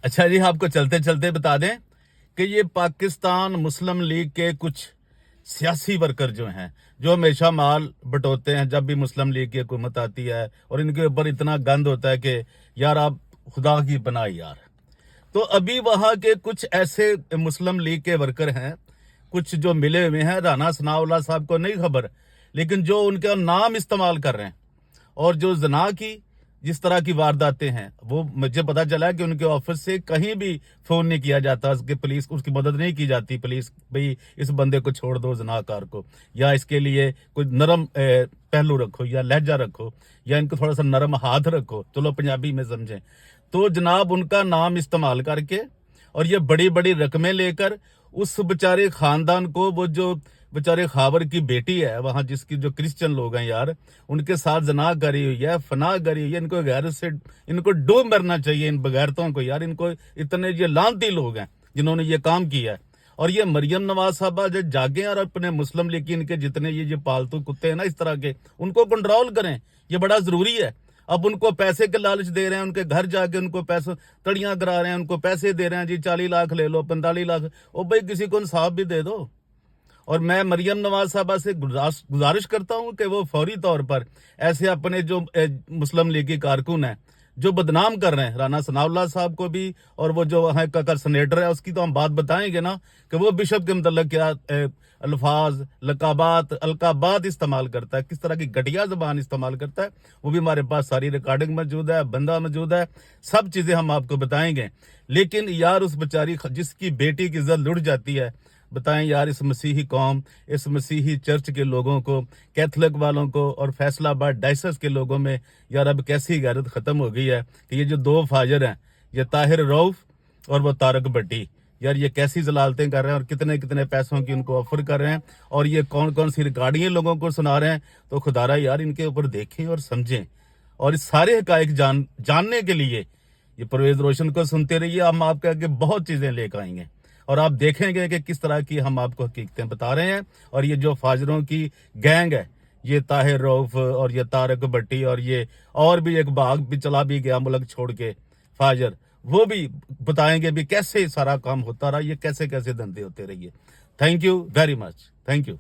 अच्छा जी, आपको चलते चलते बता दें कि ये पाकिस्तान मुस्लिम लीग के कुछ सियासी वर्कर जो हैं, जो हमेशा माल बटोरते हैं जब भी मुस्लिम लीग की हुकूमत आती है, और इनके ऊपर इतना गंद होता है कि यार आप खुदा की बनाई यार। तो अभी वहां के कुछ ऐसे मुस्लिम लीग के वर्कर हैं, कुछ जो मिले हुए हैं, राना सनाउल्लाह साहब को नहीं खबर, लेकिन जो उनका नाम इस्तेमाल कर रहे हैं, और जो जना की जिस तरह की वारदातें हैं, वो मुझे पता चला कि उनके ऑफिस से कहीं भी फोन नहीं किया जाता, उसके पुलिस उसकी मदद नहीं की जाती, पुलिस भाई इस बंदे को छोड़ दो, जनाकार को, या इसके लिए कोई नरम पहलू रखो, या लहजा रखो, या इनको थोड़ा सा नरम हाथ रखो, चलो पंजाबी में समझें। तो जनाब उनका नाम इस्तेमाल करके और ये बड़ी बड़ी रकमें लेकर उस बेचारे खानदान को, वो जो बेचारे खावर की बेटी है वहां, जिसकी जो क्रिश्चियन लोग हैं यार, उनके साथ जना करी हुई है, फना करी हुई है। इनको गैर से इनको डूब मरना चाहिए, इन बगैरतों को यार। इनको इतने ये लानती लोग हैं जिन्होंने ये काम किया है। और ये मरियम नवाज साहबा जो जागे और अपने मुस्लिम लीग इनके जितने ये पालतू कुत्ते हैं ना इस तरह के, उनको कंट्रोल करें, ये बड़ा जरूरी है। अब उनको पैसे के लालच दे रहे हैं, उनके घर जाके उनको पैसे तड़ियां करा रहे हैं, उनको पैसे दे रहे हैं जी, 40 लाख ले लो, 45 लाख। ओ भाई किसी को इंसाफ भी दे दो। और मैं मरियम नवाज साहबा से गुजारिश करता हूं कि वो फौरी तौर पर ऐसे अपने जो मुस्लिम लीग की कारकुन है जो बदनाम कर रहे हैं, राना सनाउल्लाह साहब को भी, और वो जो वहां का सेनेटर है उसकी तो हम बात बताएंगे ना कि वो बिशप के मतलब क्या अल्फाज अलकाबात इस्तेमाल करता है, किस तरह की घटिया जबान इस्तेमाल करता है। वो भी हमारे पास सारी रिकॉर्डिंग मौजूद है, बंदा मौजूद है, सब चीजें हम आपको बताएंगे। लेकिन यार उस बेचारी जिसकी बेटी की इज्जत लुट जाती है, बताएं यार, इस मसीही कौम, इस मसीही चर्च के लोगों को, कैथलिक वालों को और फैसलाबाद डायसेस के लोगों में यार अब कैसी गैरत खत्म हो गई है कि ये जो दो फाजर हैं, ये ताहिर रऊफ और वो तारक भट्टी, यार ये कैसी जलालतें कर रहे हैं और कितने कितने पैसों की उनको ऑफर कर रहे हैं, और ये कौन कौन सी रिकॉर्डिंग लोगों को सुना रहे हैं। तो खुदारा यार इनके ऊपर देखें और समझें, और इस सारे हकायक जानने के लिए ये परवेज रोशन को सुनते रहिए। हम आपके आगे बहुत चीजें लेकर आएंगे और आप देखेंगे कि किस तरह की हम आपको हकीकतें बता रहे हैं। और ये जो फाजरों की गैंग है, ये ताहिर रऊफ और ये तारक भट्टी और ये और भी एक भाग भी चला भी गया मुल्क छोड़ के फाजर, वो भी बताएंगे भी कैसे सारा काम होता रहा, ये कैसे कैसे धंधे होते रहिए। Thank you very much, thank you.